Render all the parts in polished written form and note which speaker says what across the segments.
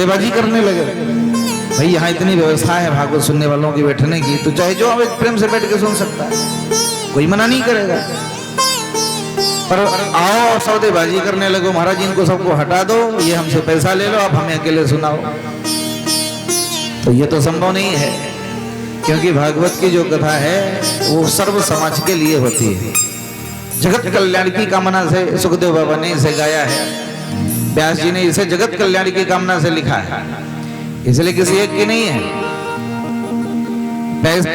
Speaker 1: सौदेबाजी करने लगे। भाई यहाँ इतनी व्यवस्था है भागवत सुनने वालों की बैठने की, तो चाहे जो हमें प्रेम से बैठ के सुन सकता है, कोई मना नहीं करेगा। पर आओ और सौदेबाजी करने लगो, महाराज जी इनको सबको हटा दो, ये हमसे पैसा ले लो, अब हमें अकेले सुनाओ, तो ये तो संभव नहीं है। क्योंकि भागवत की जो कथा है वो सर्व समाज के लिए होती है। जगत कल्याण की कामना से सुखदेव बाबा ने इसे गाया है, व्यास जी ने इसे जगत कल्याण की कामना से लिखा है, इसलिए किसी एक की नहीं है।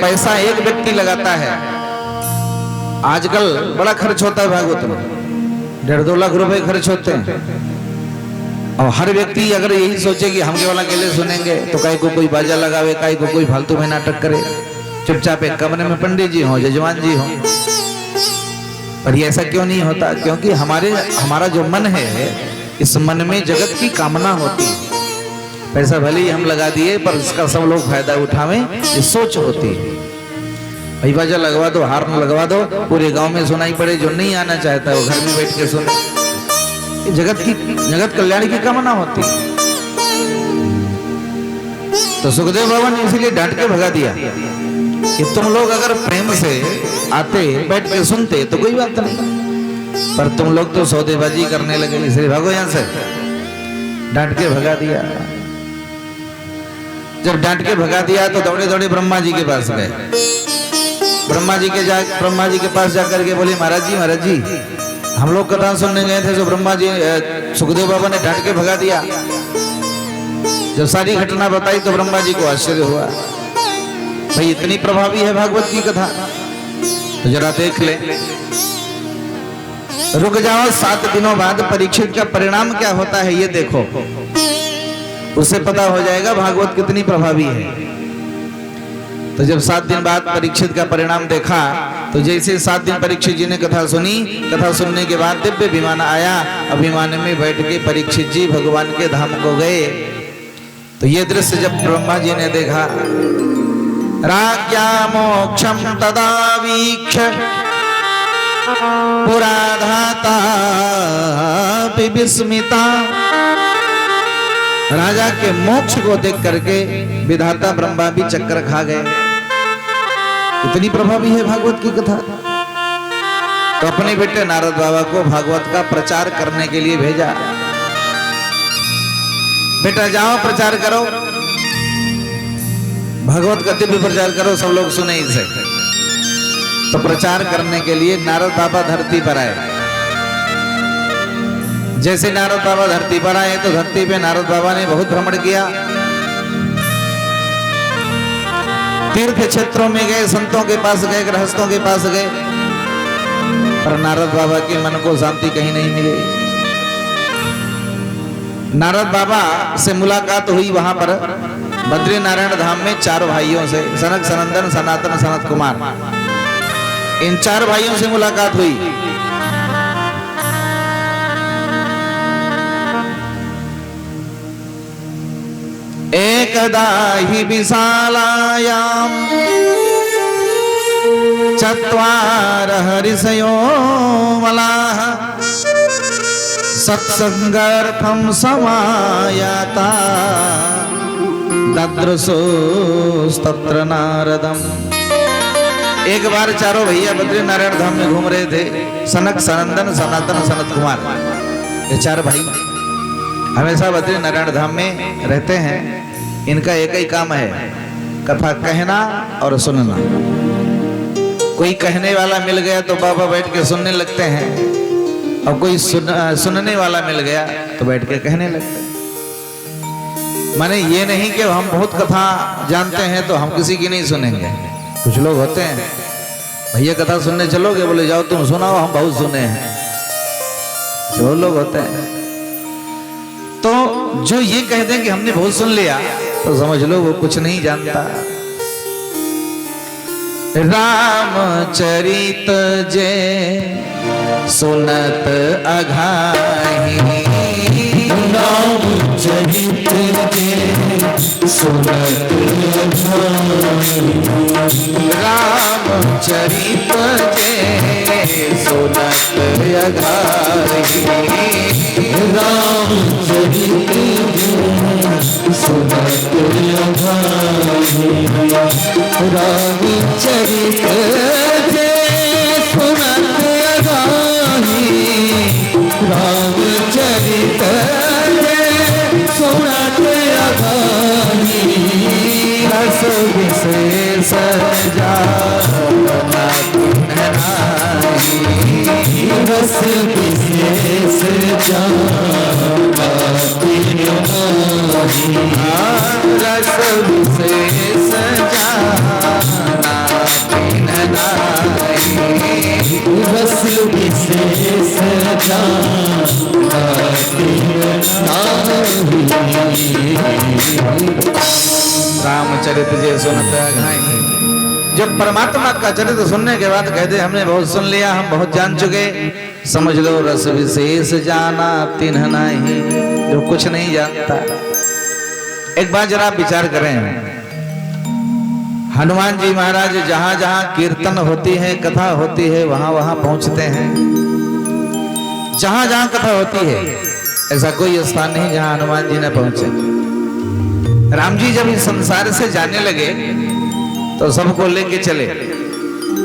Speaker 1: पैसा एक व्यक्ति लगाता है, आजकल बड़ा खर्च होता है भागवत में, 1.5-2 लाख रुपए खर्च होते हैं। और हर व्यक्ति अगर यही सोचे कि हम केवल अकेले सुनेंगे, तो काहे को कोई बाजा लगावे, काहे को कोई फालतू में नाटक करे, चुपचाप एक कमरे में पंडित जी हो, जजमान जी हो। पर ये ऐसा क्यों नहीं होता? क्योंकि हमारा जो मन है, इस मन में जगत की कामना होती है। पैसा भले ही हम लगा दिए, पर इसका सब लोग फायदा उठावें, ये सोच होती है। भाई बाजा लगवा दो, हार्न लगवा दो, पूरे गांव में सुनाई पड़े, जो नहीं आना चाहता है वो घर में बैठ के सुने। जगत कल्याण की कामना होती है। तो सुखदेव बाबा ने इसीलिए डांट के भगा दिया कि तुम लोग अगर प्रेम से आते, बैठ के सुनते तो कोई बात नहीं, पर तुम लोग तो सौदेबाजी करने लगे, इसलिए भागो यहां से। डांट के भगा दिया। जब डांट के भगा दिया तो दौड़े दौड़े ब्रह्मा जी के पास गए। ब्रह्मा जी के पास जाकर के बोले, महाराज जी हम लोग कथा सुनने गए थे, जो ब्रह्मा जी सुखदेव बाबा ने डांट के भगा दिया। जब सारी घटना बताई तो ब्रह्मा जी को आश्चर्य हुआ, भाई इतनी प्रभावी है भागवत की कथा, तो जरा देख ले। रुक जाओ, 7 दिनों बाद परीक्षित का परिणाम क्या होता है ये देखो, उससे पता हो जाएगा भागवत कितनी प्रभावी है। तो जब 7 दिन बाद परीक्षित का परिणाम देखा, तो जैसे 7 दिन परीक्षित जी ने कथा सुनी, कथा सुनने के बाद दिव्य विमान आया, अभिमान में बैठ के परीक्षित जी भगवान के धाम को गए। तो ये दृश्य जब ब्रह्मा जी ने देखा, राज्ञा मोक्षम तदा वीक्ष पुराधाता विस्मिता, राजा के मोक्ष को देख करके विधाता ब्रह्मा भी चक्कर खा गए। इतनी प्रभावी है भागवत की कथा। तो अपने बेटे नारद बाबा को भागवत का प्रचार करने के लिए भेजा, बेटा जाओ प्रचार करो, भागवत का दिव्य प्रचार करो, सब लोग सुने इसे। तो प्रचार करने के लिए नारद बाबा धरती पर आए। जैसे नारद बाबा धरती पर आए तो धरती पे नारद बाबा ने बहुत भ्रमण किया, तीर्थ क्षेत्रों में गए, संतों के पास गए, गृहस्थों के पास गए, पर नारद बाबा के मन को शांति कहीं नहीं मिली। नारद बाबा से मुलाकात हुई वहां पर बद्री नारायण धाम में 4 भाइयों से, सनक, सनंदन, सनातन, सनत कुमार, इन 4 भाइयों से मुलाकात हुई। एकदा हि विशालायां चत्वारः ऋषयो मलाः सत्संगार्थं समायाता ददृशोस्तत्र नारदम्। एक बार 4 भैया बद्री नारायण धाम में घूम रहे थे, सनक, सनंदन, सनातन, सनत कुमार, ये 4 भाई हमेशा बद्री नारायण धाम में रहते हैं। इनका एक ही काम है, कथा कहना और सुनना। कोई कहने वाला मिल गया तो बाबा बैठ के सुनने लगते हैं, और कोई सुनने वाला मिल गया तो बैठ के कहने लगते हैं। माने ये नहीं कि हम बहुत कथा जानते हैं तो हम किसी की नहीं सुनेंगे। कुछ लोग होते हैं, भैया कथा सुनने चलोगे, बोले जाओ तुम सुनाओ, हम बहुत सुने हैं। जो लोग होते हैं, तो जो ये कह दें कि हमने बहुत सुन लिया, तो समझ लो वो कुछ नहीं जानता। रामचरित जे सुनत अघाही, रामचरित जे सुनत अघाही, रामचरित जे सुनत अघाही, रामचरित
Speaker 2: राम चरित जे सुनत अगाही, राम चरित जे सुनत अगाही, रस विशेष जाना नाही, रस विशेष जाना नाही,
Speaker 1: रस विशेष जाना नाही,
Speaker 2: रस विशेष जाना नाही।
Speaker 1: रामचरित जे सुनत अघाई। जब परमात्मा का चरित्र सुनने के बाद कहते हमने बहुत सुन लिया, हम बहुत जान चुके, समझ लो रस विशेष जाना तिन्ह नहीं, जो कुछ नहीं जानता। एक बार जरा विचार करें, हनुमान जी महाराज जहां जहां कीर्तन होती है, कथा होती है, वहां वहां पहुंचते हैं। जहां जहां कथा होती है ऐसा कोई स्थान नहीं जहां हनुमान जी न पहुंचे। राम जी जब इस संसार से जाने लगे तो सबको लेके चले।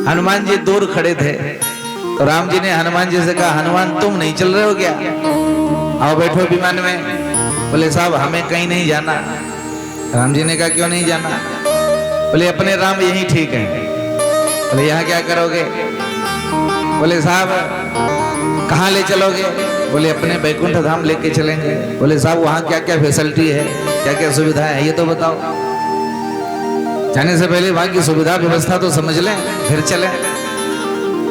Speaker 1: हनुमान जी दूर खड़े थे तो राम जी ने हनुमान जी से कहा, हनुमान तुम नहीं चल रहे हो क्या? आओ बैठो विमान में। बोले साहब हमें कहीं नहीं जाना। राम जी ने कहा क्यों नहीं जाना? बोले अपने राम यही ठीक है। बोले यहाँ क्या करोगे? बोले साहब कहाँ ले चलोगे? बोले अपने बैकुंठ धाम लेके चलेंगे। बोले साहब वहाँ क्या क्या फैसिलिटी है, क्या क्या सुविधा है, ये तो बताओ। जाने से पहले वहाँ की सुविधा व्यवस्था तो समझ लें फिर चलें।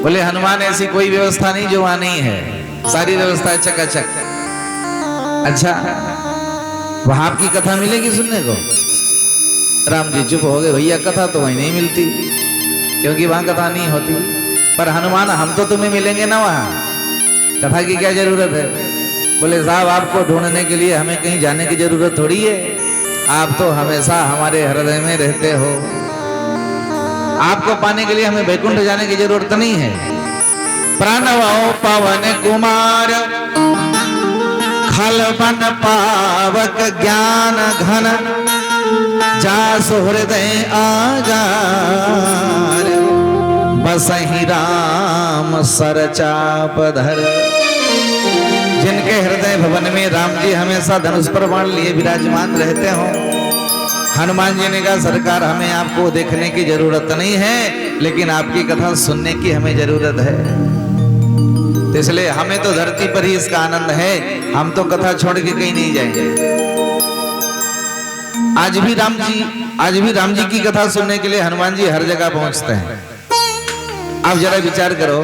Speaker 1: बोले हनुमान ऐसी कोई व्यवस्था नहीं जो वहाँ नहीं है, सारी व्यवस्था चकाचक। अच्छा वहाँ आपकी कथा मिलेगी सुनने को? राम जी चुप हो गए, भैया कथा तो वहीं नहीं मिलती क्योंकि वहाँ कथा नहीं होती। पर हनुमान हम तो तुम्हें मिलेंगे ना, वहाँ कथा की क्या जरूरत है? बोले साहब आपको ढूंढने के लिए हमें कहीं जाने की जरूरत थोड़ी है, आप तो हमेशा हमारे हृदय में रहते हो। आपको पाने के लिए हमें वैकुंठ जाने की जरूरत नहीं है। प्रणवो पवन कुमार खल बन पावक ज्ञान घन, जासु हृदय आगार, बसहि राम सरचापधर। जिनके हृदय भवन में राम जी हमेशा धनुष पर बाण लिए विराजमान रहते हो। हनुमान जी ने कहा सरकार हमें आपको देखने की जरूरत नहीं है, लेकिन आपकी कथा सुनने की हमें जरूरत है। तो इसलिए हमें तो धरती पर ही इसका आनंद है, हम तो कथा छोड़ के कहीं नहीं जाएंगे। आज भी राम जी की कथा सुनने के लिए हनुमान जी हर जगह पहुंचते हैं। आप जरा विचार करो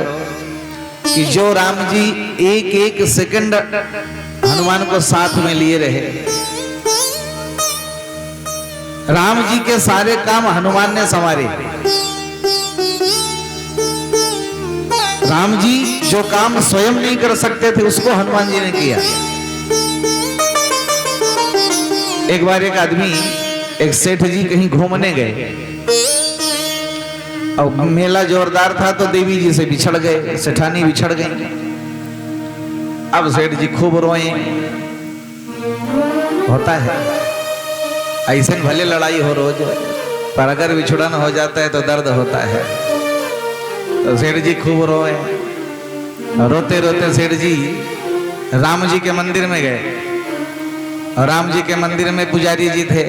Speaker 1: कि जो राम जी एक एक सेकंड हनुमान को साथ में लिए रहे, राम जी के सारे काम हनुमान ने संवारे। राम जी जो काम स्वयं नहीं कर सकते थे उसको हनुमान जी ने किया। एक बार एक आदमी, एक सेठ जी कहीं घूमने गए और मेला जोरदार था तो देवी जी से बिछड़ गए, सेठानी बिछड़ गई। अब सेठ जी खूब रोए। होता है ऐसे भले लड़ाई हो रोज, पर अगर बिछुड़न हो जाता है तो दर्द होता है। तो सेठ जी खूब रोए। रोते रोते सेठ जी राम जी के मंदिर में गए और राम जी के मंदिर में पुजारी जी थे।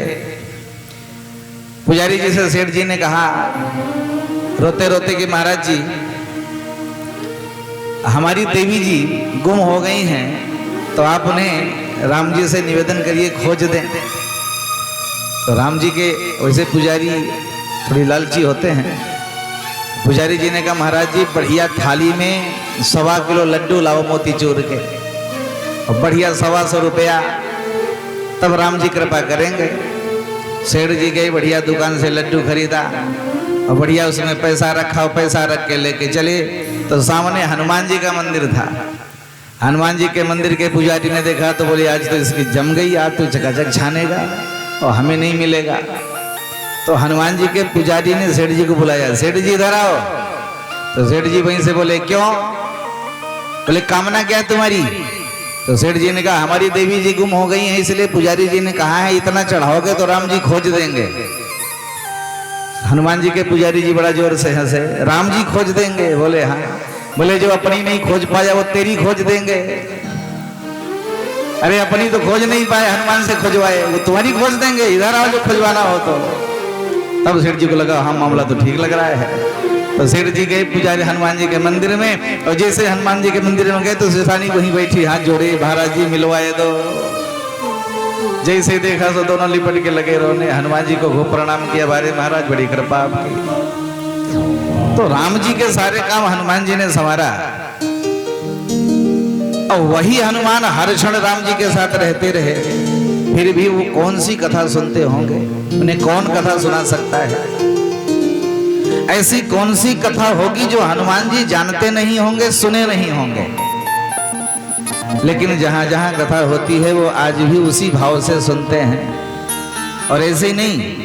Speaker 1: पुजारी जी से सेठ जी ने कहा रोते रोते कि महाराज जी हमारी देवी जी गुम हो गई हैं, तो आप उन्हें राम जी से निवेदन करिए खोज दें। तो राम जी के वैसे पुजारी थोड़ी लालची होते हैं। पुजारी जी ने कहा महाराज जी बढ़िया थाली में 1.25 किलो लड्डू लाओ मोतीचूर के और बढ़िया 125 रुपया, तब राम जी कृपा करेंगे। सेठ जी गए, बढ़िया दुकान से लड्डू खरीदा और बढ़िया उसमें पैसा रखा और पैसा रख के लेके चले। तो सामने हनुमान जी का मंदिर था। हनुमान जी के मंदिर के पुजारी ने देखा तो बोले आज तो इसकी जम गई, आज तो चकाचक छानेगा और हमें नहीं मिलेगा। तो हनुमान जी के पुजारी ने सेठ जी को बुलाया, सेठ जी इधर आओ। तो सेठ जी वहीं से बोले क्यों? बोले कामना क्या है तुम्हारी? तो सेठ जी ने कहा हमारी देवी जी गुम हो गई हैं, इसलिए पुजारी जी ने कहा है इतना चढ़ाओगे तो राम जी खोज देंगे। हनुमान जी के पुजारी जी बड़ा जोर से हंसे। राम जी खोज देंगे? बोले हाँ। बोले जो अपनी नहीं खोज पाया वो तेरी खोज देंगे। अरे अपनी तो खोज नहीं पाए, हनुमान से खोजवाए, वो तुम्हारी खोज देंगे, इधर आओ जो खोजवाना हो तो। तब सेठ जी को लगा हाँ मामला तो ठीक लग रहा है। तो सेठ जी गए पुजारी हनुमान जी के मंदिर में, और जैसे हनुमान जी के मंदिर में गए तो सेठानी वहीं बैठी हाथ जोड़े, महाराज जी मिलवाए दो। जैसे देखा तो दोनों लिपट के लगे रोने। हनुमान जी को खूब प्रणाम किया, बारे महाराज बड़ी कृपा आपकी। तो राम जी के सारे काम हनुमान जी ने संवारा, और वही हनुमान हर क्षण राम जी के साथ रहते रहे, फिर भी वो कौन सी कथा सुनते होंगे? उन्हें कौन कथा सुना सकता है? ऐसी कौन सी कथा होगी जो हनुमान जी जानते नहीं होंगे, सुने नहीं होंगे? लेकिन जहां जहां कथा होती है वो आज भी उसी भाव से सुनते हैं। और ऐसे ही नहीं,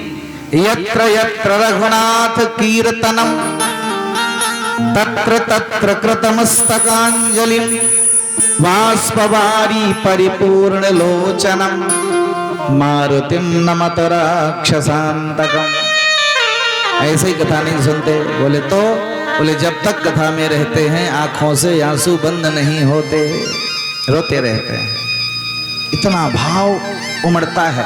Speaker 1: यत्र यत्र रघुनाथ कीर्तनम तत्र तत्र कृतमस्तकांजलिं बाष्पवारी परिपूर्ण लोचनम मारुतिम नमत राक्षसांतकम। ऐसे ही कथा नहीं सुनते। बोले तो बोले जब तक कथा में रहते हैं आंखों से आंसू बंद नहीं होते, रोते रहते हैं। इतना भाव उमड़ता है,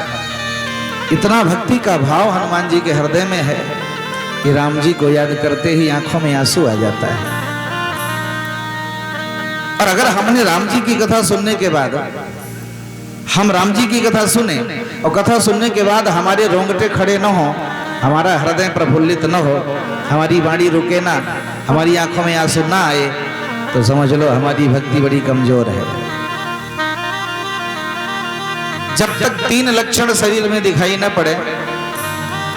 Speaker 1: इतना भक्ति का भाव हनुमान जी के हृदय में है कि राम जी को याद करते ही आंखों में आंसू आ जाता है। और अगर हमने राम जी की कथा सुनने के बाद, हम राम जी की कथा सुने और कथा सुनने के बाद हमारे रोंगटे खड़े न हो, हमारा हृदय प्रफुल्लित न हो, हमारी वाणी रुके ना, हमारी आंखों में आंसू ना आए, तो समझ लो हमारी भक्ति बड़ी कमजोर है। जब तक 3 लक्षण शरीर में दिखाई न पड़े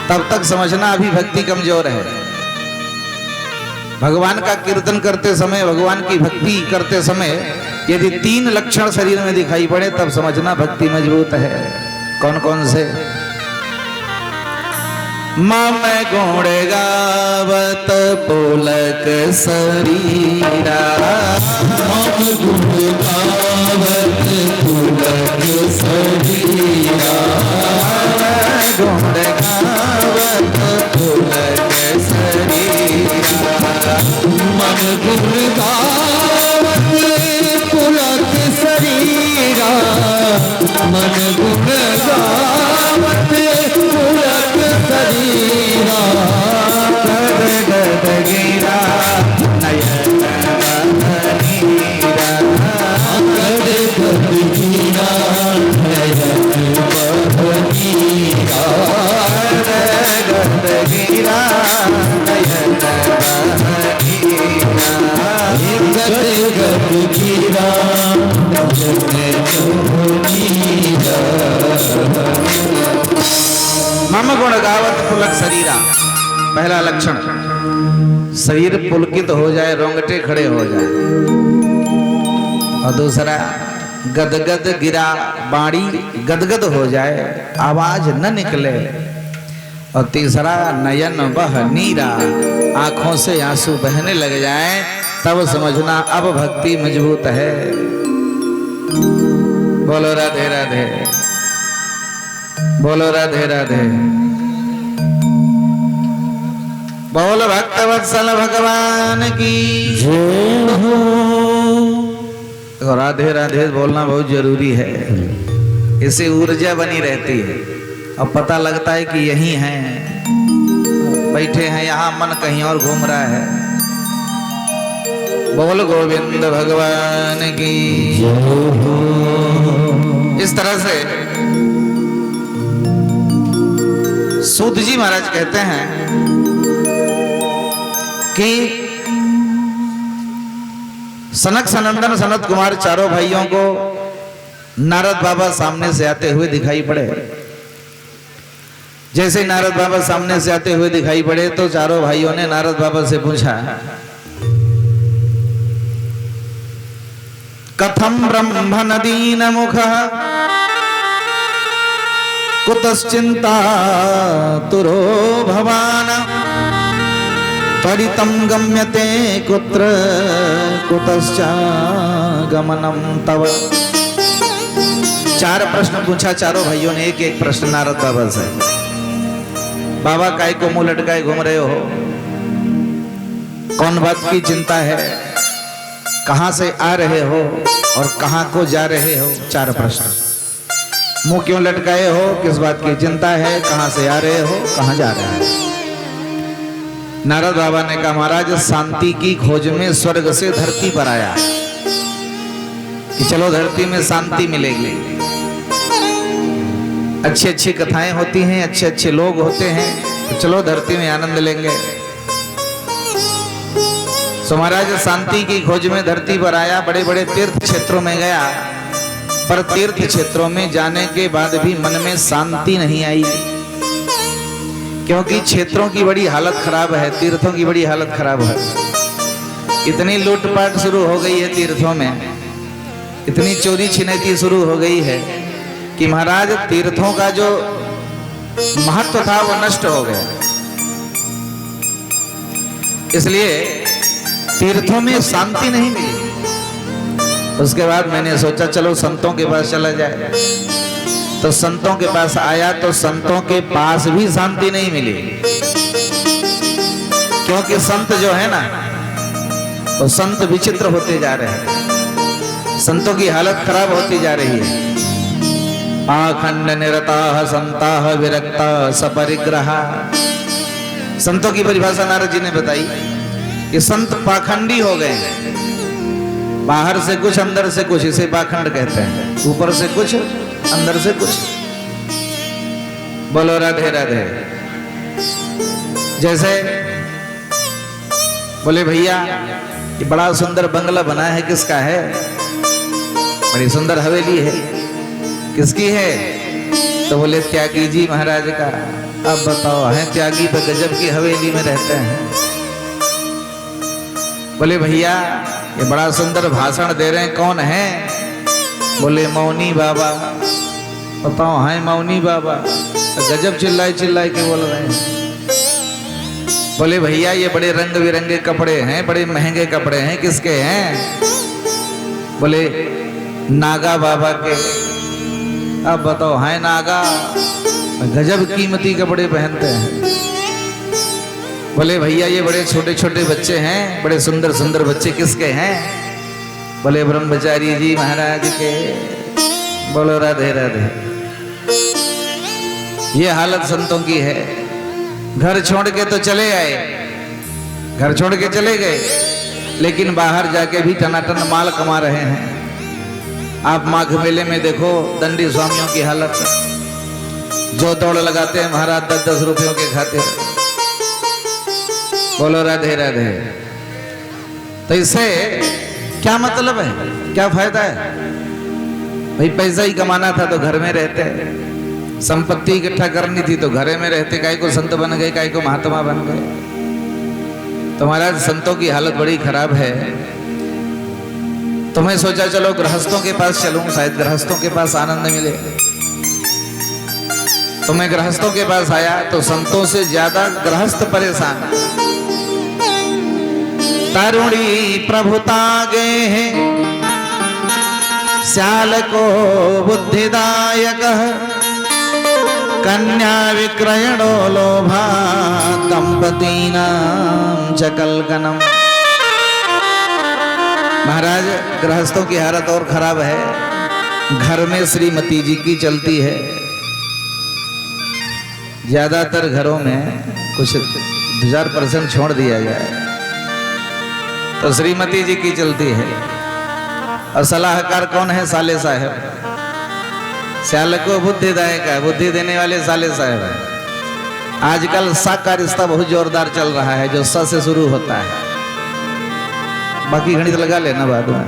Speaker 1: तब तक समझना अभी भक्ति कमजोर है। भगवान का कीर्तन करते समय, भगवान की भक्ति करते समय यदि 3 लक्षण शरीर में दिखाई पड़े तब समझना भक्ति मजबूत है। कौन कौन से? मम गुण गावत पुलक शरीरा,
Speaker 2: मम गुण गावत पुलक शरीरा,
Speaker 1: गुण गावत पुलक शरीरा,
Speaker 2: मन गुण गावत पुलक शरीरा, मन गुण गावत पुलक शरीरा,
Speaker 1: गद गद गिरा नयन बहनीरा,
Speaker 2: गद गद गिरा नयन बहनीरा,
Speaker 1: गद गिरा नयन बहनीरा,
Speaker 2: गद गद गिरा नयन बहनीरा।
Speaker 1: मम गुण गावत पुलक शरीरा। पहला लक्षण, शरीर पुलकित हो जाए, रोंगटे खड़े हो जाए। और दूसरा, गदगद गिरा, बाणी गदगद हो जाए, आवाज न निकले। और तीसरा, नयन बह नीरा, आंखों से आंसू बहने लग जाए, तब समझना अब भक्ति मजबूत है। बोलो राधे राधे, बोलो राधे राधे, बोल भक्तवत्सल भगवान की
Speaker 2: जय हो।
Speaker 1: तो राधे राधे बोलना बहुत जरूरी है, इससे ऊर्जा बनी रहती है और पता लगता है कि यही हैं, बैठे हैं यहाँ, मन कहीं और घूम रहा है। बोल गोविंद भगवान की
Speaker 2: जय हो।
Speaker 1: इस तरह से सूत जी महाराज कहते हैं कि सनक सनंदन सनत कुमार चारों भाइयों को नारद बाबा सामने से आते हुए दिखाई पड़े। जैसे नारद बाबा सामने से आते हुए दिखाई पड़े तो चारों भाइयों ने नारद बाबा से पूछा, कथम ब्रह्म नदीन मुख कुतश्चिंता तुरो भवान त्वरितं गम्यते कुत्र कुतश्चागमनं तव। 4 प्रश्न पूछा चारों भाइयों ने, एक एक प्रश्न नारद बाबा से। बाबा काय को मुंह लटकाए घूम रहे हो, कौन बात की चिंता है, कहां से आ रहे हो और कहां को जा रहे हो? 4 प्रश्न। मुंह क्यों लटकाए हो, किस बात की चिंता है, कहां से आ रहे हो, कहां जा रहे हो? नारद बाबा ने कहा महाराज शांति की खोज में स्वर्ग से धरती पर आया कि चलो धरती में शांति मिलेगी। अच्छी अच्छी कथाएं होती हैं, अच्छे अच्छे लोग होते हैं, तो चलो धरती में आनंद लेंगे। तो महाराज शांति की खोज में धरती पर आया, बड़े बड़े तीर्थ क्षेत्रों में गया, पर तीर्थ क्षेत्रों में जाने के बाद भी मन में शांति नहीं आई, क्योंकि क्षेत्रों की बड़ी हालत खराब है, तीर्थों की बड़ी हालत खराब है। इतनी लूटपाट शुरू हो गई है तीर्थों में, इतनी चोरी छिनैती शुरू हो गई है कि महाराज तीर्थों का जो महत्व था वो नष्ट हो गया। इसलिए तीर्थों में शांति नहीं मिली। उसके बाद मैंने सोचा चलो संतों के पास चला जाए, तो संतों के पास आया तो संतों के पास भी शांति नहीं मिली, क्योंकि संत जो है ना तो संत विचित्र होते जा रहे हैं, संतों की हालत खराब होती जा रही है। पाखंड निरताः संताः विरक्ताः सपरिग्रहा। संतों की परिभाषा नारद जी ने बताई कि संत पाखंडी हो गए हैं, बाहर से कुछ अंदर से कुछ, इसे पाखंड कहते हैं। ऊपर से कुछ अंदर से कुछ। बोलो राधे राधे। जैसे बोले भैया ये बड़ा सुंदर बंगला बना है, किसका है? बड़ी सुंदर हवेली है, किसकी है? तो बोले त्यागी जी महाराज का। अब बताओ, है त्यागी तो गजब की हवेली में रहते हैं। बोले भैया ये बड़ा सुंदर भाषण दे रहे हैं, कौन है? बोले मौनी बाबा। बताओ, है मौनी बाबा? तो गजब चिल्लाए चिल्लाए के बोल रहे हैं। बोले भैया ये बड़े रंग बिरंगे कपड़े हैं, बड़े महंगे कपड़े हैं, किसके हैं? बोले नागा बाबा के। अब बताओ, है नागा? गजब कीमती कपड़े पहनते हैं। बोले भैया ये बड़े छोटे छोटे बच्चे हैं, बड़े सुंदर सुंदर बच्चे, किसके हैं? बोले ब्रह्मचारी जी महाराज के। बोलो राधे राधे। ये हालत संतों की है। घर छोड़ के तो चले आए, घर छोड़ के चले गए, लेकिन बाहर जाके भी टनाटन माल कमा रहे हैं। आप माघ मेले में देखो दंडी स्वामियों की हालत, जो दौड़ लगाते हैं महाराज 10-10 रुपयों के खातिर। बोलो राधे राधे। तो इससे क्या मतलब है, क्या फायदा है? भाई पैसा ही कमाना था तो घर में रहते, संपत्ति इकट्ठा करनी थी तो घरे में रहते, काय को संत बन गए, काय को महात्मा बन गए। तो महाराज संतों की हालत बड़ी खराब है। तो मैं सोचा चलो गृहस्थों के पास चलूं, शायद गृहस्थों के पास आनंद मिले। तो मैं गृहस्थों के पास आया तो संतों से ज्यादा गृहस्थ परेशान। तरुणी प्रभुतागे हैं, श्याल को बुद्धिदायक, कन्या विक्रयणो लोभा, दंपतीनां च कलकनम। महाराज गृहस्थों की हालत और खराब है। घर में श्रीमती जी की चलती है, ज्यादातर घरों में कुछ 1000% छोड़ दिया जाए तो श्रीमती जी की चलती है। और सलाहकार कौन है? साले साहब। श्याल को बुद्धिदायक है, बुद्धि देने वाले साले साहब है। आजकल सा का रिश्ता बहुत जोरदार चल रहा है, जो स से शुरू होता है, बाकी गणित लगा लेना बाद में।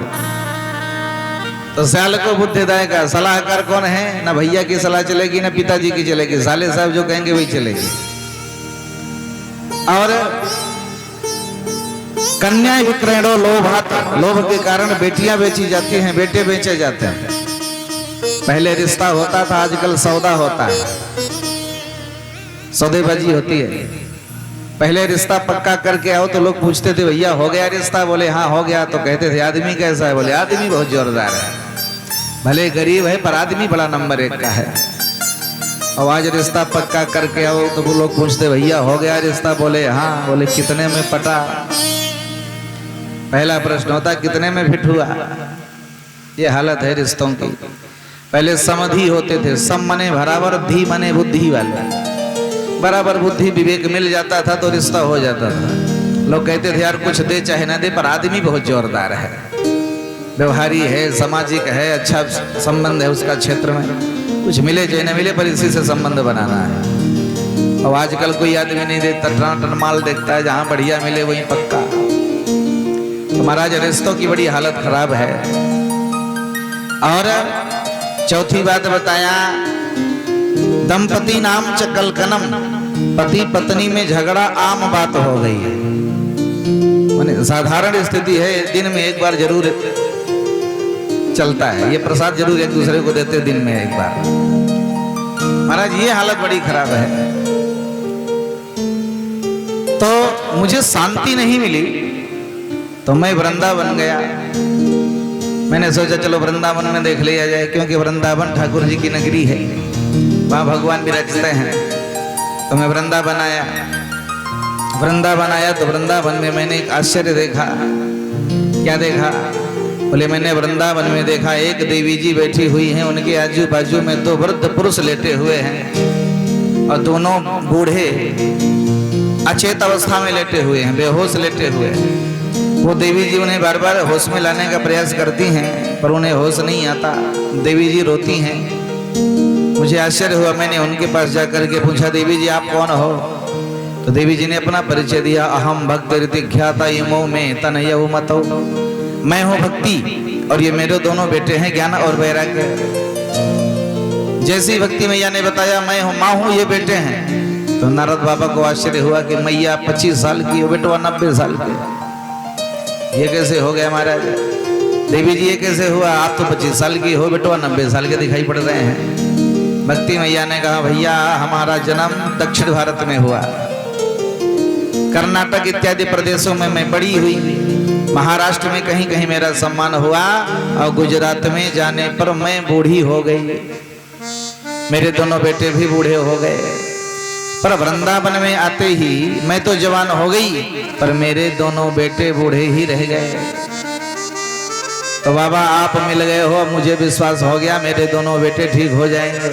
Speaker 1: तो श्याल को बुद्धिदायक है। सलाहकार कौन है? ना भैया की सलाह चलेगी ना पिताजी की चलेगी, साले साहब जो कहेंगे वही चलेगी। और कन्या विक्रयणो लोभात, लोभ के कारण बेटियां बेची जाती हैं, बेटे बेचे जाते हैं। पहले रिश्ता होता था, आजकल सौदा होता है, सौदेबाजी होती है। पहले रिश्ता पक्का करके आओ तो लोग पूछते थे भैया हो गया रिश्ता? बोले हाँ हो गया। तो कहते थे आदमी कैसा है? बोले आदमी बहुत जोरदार है, भले गरीब है पर आदमी बड़ा नंबर 1 का है। और आज रिश्ता पक्का करके आओ तो वो लोग पूछते भैया हो गया रिश्ता? बोले हाँ। बोले कितने में पटा? पहला प्रश्न होता कितने में फिट हुआ? ये हालत है रिश्तों की। पहले समधि होते थे, सम मने बराबर, धी मने बुद्धि वाले। बराबर बुद्धि विवेक मिल जाता था तो रिश्ता हो जाता था। लोग कहते थे यार कुछ दे चाहे ना दे पर आदमी बहुत जोरदार है, व्यवहारी है, सामाजिक है, अच्छा संबंध है उसका क्षेत्र में, कुछ मिले चाहे ना मिले पर इसी से संबंध बनाना है। और आजकल कोई आदमी नहीं देता, टन माल देखता है, जहां बढ़िया मिले वहीं पक्का। तो महाराज रिश्तों की बड़ी हालत खराब है। और चौथी बात बताया, दंपति नाम च कलकनम, पति पत्नी में झगड़ा आम बात हो गई है। माने साधारण स्थिति है, दिन में एक बार जरूर चलता है, ये प्रसाद जरूर एक दूसरे को देते दिन में एक बार। महाराज ये हालत बड़ी खराब है। तो मुझे शांति नहीं मिली तो मैं वृंदावन गया। मैंने सोचा चलो वृंदावन में देख लिया जाए, क्योंकि वृंदावन ठाकुर जी की नगरी है, वहां भगवान विराजते हैं। तो मैं वृंदावन आया। वृंदावन आया तो वृंदावन में मैंने एक आश्चर्य देखा। क्या देखा? बोले मैंने वृंदावन में देखा एक देवी जी बैठी हुई हैं, उनके आजू बाजू में दो वृद्ध पुरुष लेटे हुए हैं और दोनों बूढ़े अचेत अवस्था में लेटे हुए हैं, बेहोश लेटे हुए हैं। वो देवी जी उन्हें बार बार होश में लाने का प्रयास करती हैं पर उन्हें होश नहीं आता। देवी जी रोती हैं। मुझे आश्चर्य हुआ, मैंने उनके पास जाकर के पूछा देवी जी आप कौन हो? तो देवी जी ने अपना परिचय दिया, अहम भक्त ऋतिख्याता इमो में तनयऊ मतौ, मैं हूं भक्ति और ये मेरे दोनों बेटे हैं ज्ञान और वैराग्य। जैसी भक्ति मैया ने बताया मैं हूं माँ हूं ये बेटे हैं, तो नारद बाबा को आश्चर्य हुआ कि मैया 25 साल की हो, बेटवा 90 साल के, ये कैसे हो गया महाराज? देवी जी ये कैसे हुआ? आप तो 25 साल की हो, बेटवा 90 साल के दिखाई पड़ रहे हैं। भक्ति मैया ने कहा भैया हमारा जन्म दक्षिण भारत में हुआ, कर्नाटक इत्यादि प्रदेशों में मैं बड़ी हुई, महाराष्ट्र में कहीं कहीं मेरा सम्मान हुआ और गुजरात में जाने पर मैं बूढ़ी हो गई, मेरे दोनों बेटे भी बूढ़े हो गए। पर वृंदावन में आते ही मैं तो जवान हो गई पर मेरे दोनों बेटे बूढ़े ही रह गए। तो बाबा आप मिल गए हो, मुझे विश्वास हो गया मेरे दोनों बेटे ठीक हो जाएंगे।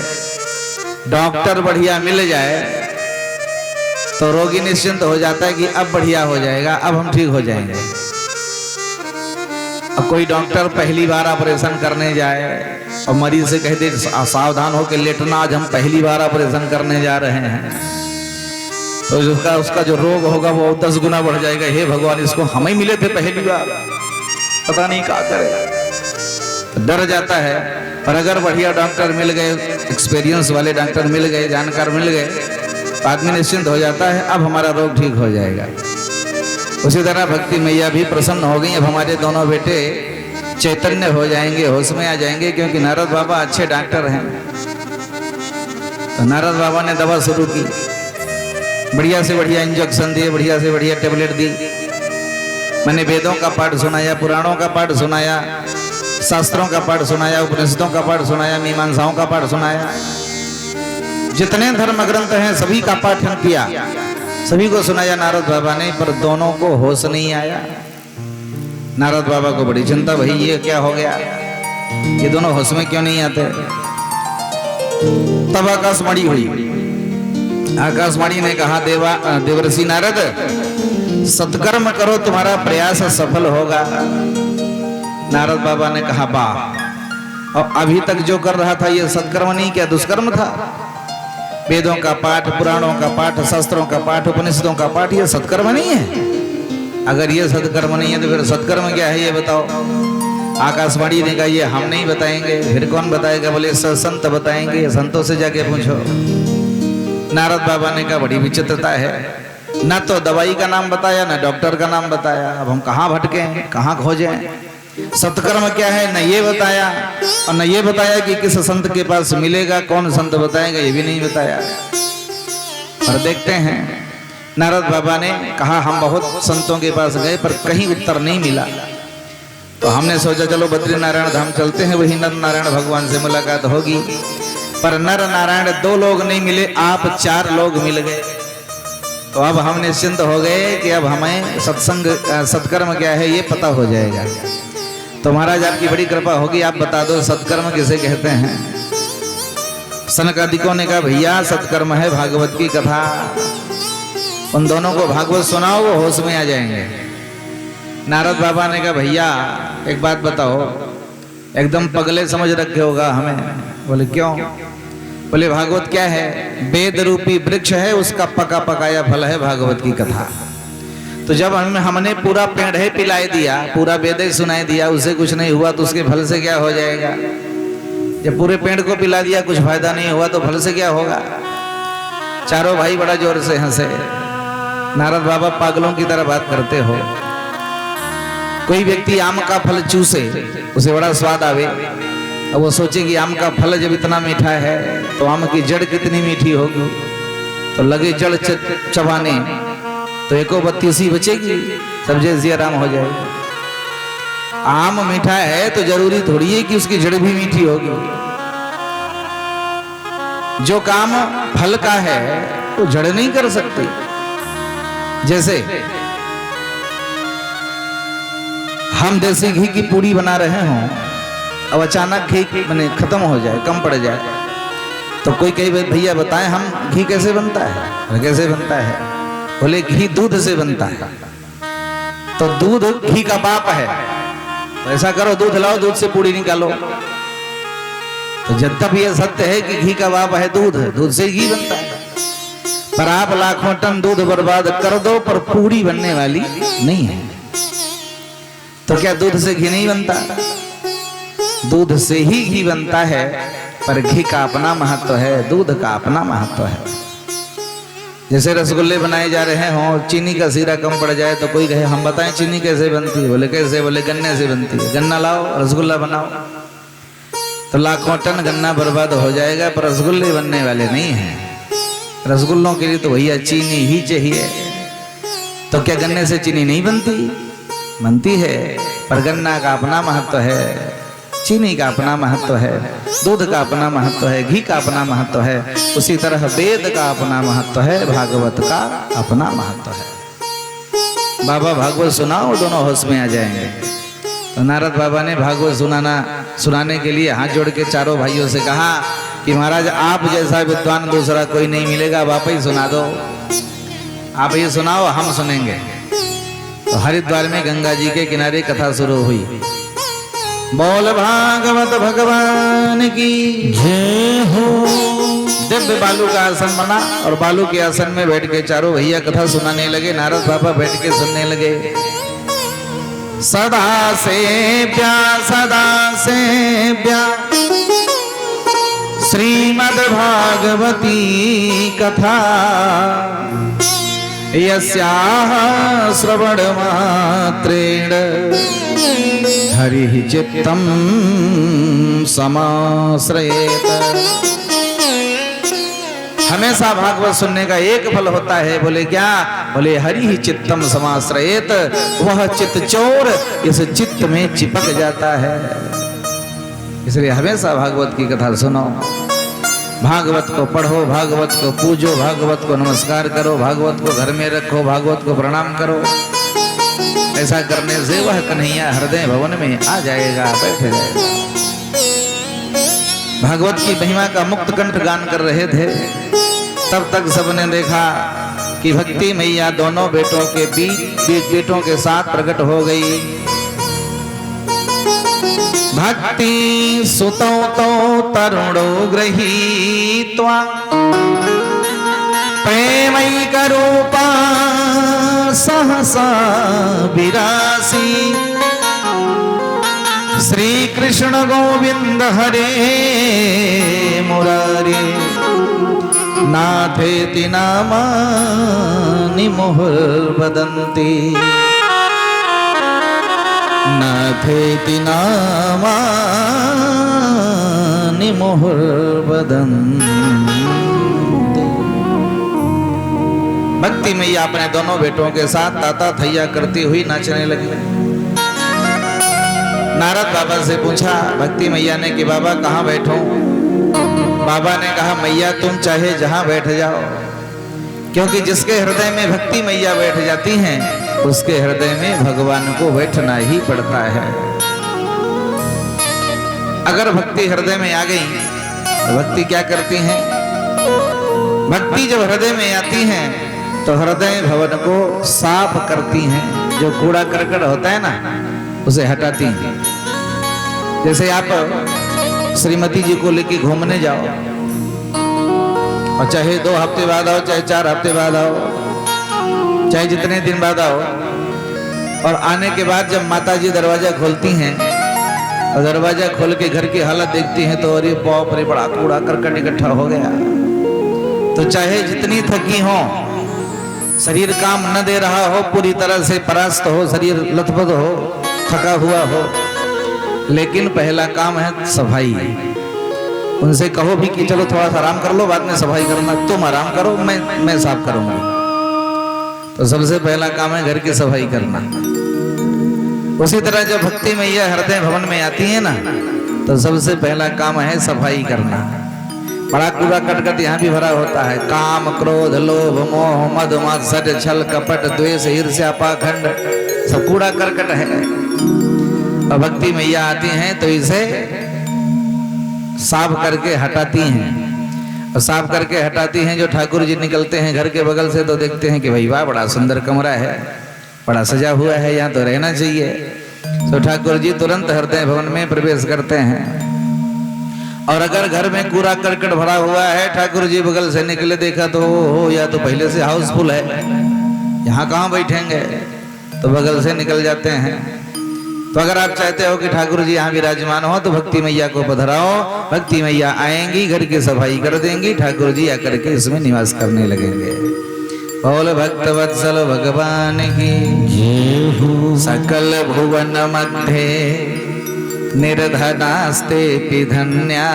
Speaker 1: डॉक्टर बढ़िया मिल जाए तो रोगी निश्चिंत हो जाता है कि अब बढ़िया हो जाएगा, अब हम ठीक हो जाएंगे। अब कोई डॉक्टर पहली बार ऑपरेशन करने जाए और मरीज से कह दे सावधान हो के लेटना, आज हम पहली बार ऑपरेशन करने जा रहे हैं, तो उसका जो रोग होगा वो 10 गुना बढ़ जाएगा। हे भगवान इसको हम ही मिले थे पहली बार, पता नहीं क्या करे, डर जाता है। पर अगर बढ़िया डॉक्टर मिल गए, एक्सपीरियंस वाले डॉक्टर मिल गए, जानकार मिल गए, तो आदमी निश्चिंत हो जाता है अब हमारा रोग ठीक हो जाएगा। उसी तरह भक्ति मैया भी प्रसन्न हो गई, अब हमारे दोनों बेटे चैतन्य हो जाएंगे, होश में आ जाएंगे, क्योंकि नारद बाबा अच्छे डॉक्टर हैं। तो नारद बाबा ने दवा शुरू की, बढ़िया से बढ़िया इंजेक्शन दिए, बढ़िया से बढ़िया टेबलेट दी। मैंने वेदों का पाठ सुनाया, पुराणों का पाठ सुनाया, शास्त्रों का पाठ सुनाया, उपनिषदों का पाठ सुनाया, मीमांसाओं का पाठ सुनाया, जितने धर्म ग्रंथ हैं सभी का पाठन किया, सभी को सुनाया नारद बाबा ने। पर दोनों को होश नहीं आया। नारद बाबा को बड़ी चिंता, भाई ये क्या हो गया, ये दोनों होश में क्यों नहीं आते? तब आकाशवाणी हुई। आकाशवाणी ने कहा देवर्षि नारद सत्कर्म करो, तुम्हारा प्रयास सफल होगा। नारद बाबा ने कहा वाह, और अभी तक जो कर रहा था ये सत्कर्म नहीं, क्या दुष्कर्म था? वेदों का पाठ, पुराणों का पाठ, शास्त्रों का पाठ, उपनिषदों का पाठ, ये सत्कर्म नहीं है? अगर ये सत्कर्म नहीं है तो फिर सत्कर्म क्या है ये बताओ। आकाशवाणी ने कहा ये हम नहीं बताएंगे, फिर कौन बताएगा? बोले संत बताएंगे, संतों से जाके पूछो। नारद बाबा ने कहा बड़ी विचित्रता है, न तो दवाई का नाम बताया न डॉक्टर का नाम बताया, अब हम कहाँ भटके, कहाँ खोजें? सत्कर्म क्या है न ये बताया, और न ये बताया कि किस संत के पास मिलेगा, कौन संत बताएगा, ये भी नहीं बताया। पर देखते हैं नारद बाबा ने कहा हम बहुत संतों के पास गए पर कहीं उत्तर नहीं मिला। तो हमने सोचा चलो बद्री नारायण धाम चलते हैं, वही नर नारायण भगवान से मुलाकात होगी। पर नर नारायण 2 लोग नहीं मिले, आप 4 लोग मिल गए। तो अब हम निश्चिंत हो गए कि अब हमें सत्संग सत्कर्म क्या है ये पता हो जाएगा। तो महाराज आपकी बड़ी कृपा होगी, आप बता दो सत्कर्म किसे कहते हैं। सनकादिकों ने कहा भैया सत्कर्म है भागवत की कथा। उन दोनों को भागवत सुनाओ, वो होश में आ जाएंगे। नारद बाबा ने कहा भैया एक बात बताओ, एकदम पगले समझ रखे होगा हमें। बोले क्यों? बोले भागवत क्या है? वेद रूपी वृक्ष है, उसका पका पकाया फल है भागवत की कथा। तो जब हमने पूरा पेड़ है पिलाई दिया, पूरा वेद ही सुनाई दिया, उसे कुछ नहीं हुआ तो उसके फल से क्या हो जाएगा? जब पूरे पेड़ को पिला दिया कुछ फायदा नहीं हुआ तो फल से क्या होगा? चारों भाई बड़ा जोर से हंसे। नारद बाबा पागलों की तरह बात करते हो। कोई व्यक्ति आम का फल चूसे, उसे बड़ा स्वाद आवे, अब वो सोचे कि आम का फल जब इतना मीठा है तो आम की जड़ कितनी मीठी होगी, तो लगे जड़ चबाने, तो एको बत्ती सी बचेगी, सब जैसी आराम हो जाएगी। आम मीठा है तो जरूरी थोड़ी है कि उसकी जड़ भी मीठी होगी। जो काम फल का है वो जड़ नहीं कर सकती। जैसे हम देसी घी की पूड़ी बना रहे हों, अब अचानक घी मैंने खत्म हो जाए, कम पड़ जाए, तो कोई कई भैया बताएं हम घी कैसे बनता है? कैसे बनता है? बोले घी दूध से बनता है। तो दूध घी का बाप है, तो ऐसा करो दूध लाओ, दूध से पूड़ी निकालो। तो जब तक यह सत्य है कि घी का बाप है दूध, दूध से घी बनता है। पर आप लाखों टन दूध बर्बाद कर दो पर पूड़ी बनने वाली नहीं है। तो क्या दूध से घी नहीं बनता? दूध से ही घी बनता है, पर घी का अपना महत्व है, दूध का अपना महत्व है। जैसे रसगुल्ले बनाए जा रहे हों, चीनी का सीरा कम पड़ जाए तो कोई कहे हम बताएं चीनी कैसे बनती है? बोले कैसे? बोले गन्ने से बनती है। गन्ना लाओ, रसगुल्ला बनाओ। तो लाखों टन गन्ना बर्बाद हो जाएगा, पर रसगुल्ले बनने वाले नहीं हैं। रसगुल्लों के लिए तो भैया चीनी ही चाहिए। तो क्या गन्ने से चीनी नहीं बनती? बनती है, पर गन्ना का अपना महत्व है, चीनी का अपना महत्व है, दूध का अपना महत्व है, घी का अपना महत्व है। उसी तरह वेद का अपना महत्व है, भागवत का अपना महत्व है। बाबा भागवत सुनाओ, दोनों होश में आ जाएंगे। तो नारद बाबा ने भागवत सुनाने के लिए हाथ जोड़ के चारों भाइयों से कहा कि महाराज आप जैसा विद्वान दूसरा कोई नहीं मिलेगा, आप ही सुना दो, आप ये सुनाओ, हम सुनेंगे। तो हरिद्वार में गंगा जी के किनारे कथा शुरू हुई। बोल भागवत भगवान की
Speaker 2: जय हो।
Speaker 1: दिव्य बालू का आसन बना और बालू के आसन में बैठ के चारों भैया कथा सुनाने लगे। नारद बाबा बैठ के सुनने लगे। सदा सेव्या श्रीमद् भागवती कथा, यस्याः श्रवण मात्रेण हरिः चित्तं समाश्रयेत। हमेशा भागवत सुनने का एक फल होता है। बोले क्या? बोले हरिः चित्तम समाश्रयेत, वह चित्त चोर इस चित्त में चिपक जाता है। इसलिए हमेशा भागवत की कथा सुनो, भागवत को पढ़ो, भागवत को पूजो, भागवत को नमस्कार करो, भागवत को घर में रखो, भागवत को प्रणाम करो। ऐसा करने से वह कन्हैया हृदय भवन में आ जाएगा, बैठ जाएगा। भागवत की महिमा का मुक्त कंठ गान कर रहे थे, तब तक सबने देखा कि भक्ति मैया दोनों बेटों के बीच बेटों के साथ प्रकट हो गई। भक्ति सुतौ तो तरुणो गृहीत्वा प्रेमैक रूपा सहसा विरासी। श्री कृष्ण गोविंद हरे मुरारी, नाथेति नामानि मुहुर्वदन्ति, नाथेति नामानि मुहुर्वदन्ति। भक्ति मैया अपने दोनों बेटों के साथ ताता थैया करती हुई नाचने लगी। नारद बाबा से पूछा भक्ति मैया ने कि बाबा कहाँ बैठूं? बाबा ने कहा मैया तुम चाहे जहां बैठ जाओ, क्योंकि जिसके हृदय में भक्ति मैया बैठ जाती हैं उसके हृदय में भगवान को बैठना ही पड़ता है। अगर भक्ति हृदय में आ गई तो भक्ति क्या करती हैं? भक्ति जब हृदय में आती हैं तो हृदय भवन को साफ करती हैं, जो कूड़ा करकट होता है ना उसे हटाती हैं। जैसे आप श्रीमती जी को लेके घूमने जाओ और चाहे 2 हफ्ते बाद आओ, चाहे 4 हफ्ते बाद आओ, चाहे जितने दिन बाद आओ, और आने के बाद जब माता जी दरवाजा खोलती हैं और दरवाजा खोल के घर की हालत देखती हैं तो अरे बाप रे बड़ा कूड़ा करकट इकट्ठा हो गया। तो चाहे जितनी थकी हो, शरीर काम न दे रहा हो, पूरी तरह से परास्त हो, शरीर लथपथ हो, थका हुआ हो, लेकिन पहला काम है सफाई। उनसे कहो भी कि चलो थोड़ा सा आराम कर लो, बाद में सफाई करना, तुम आराम करो, मैं साफ करूंगी। तो सबसे पहला काम है घर की सफाई करना। उसी तरह जब भक्ति मैया हृदय भवन में आती है ना तो सबसे पहला काम है सफाई करना। बड़ा कूड़ा कटकट यहाँ भी भरा होता है, काम क्रोध लोभ मोह मद मात्सर्य छल कपट द्वेष ईर्ष्या पाखंड, सब कूड़ा करकट है। और भक्ति मैया आती हैं तो इसे साफ करके हटाती हैं। और साफ करके हटाती हैं, जो ठाकुर जी निकलते हैं घर के बगल से तो देखते हैं कि भाई वाह बड़ा सुंदर कमरा है, बड़ा सजा हुआ है, यहाँ तो रहना चाहिए। तो ठाकुर जी तुरंत हृदय भवन में प्रवेश करते हैं। और अगर घर में कूड़ा करकट भरा हुआ है, ठाकुर जी बगल से निकले, देखा तो हो या तो पहले से हाउसफुल है, यहाँ कहाँ बैठेंगे, तो बगल से निकल जाते हैं। तो अगर आप चाहते हो कि ठाकुर जी यहाँ विराजमान हो तो भक्ति मैया को पधराओ, भक्ति मैया आएंगी, घर की सफाई कर देंगी, ठाकुर जी आकर के इसमें निवास करने लगेंगे। बोल भक्त वत्सल भगवान की सकल भुवन मध्य निर्धनास्ते धन्या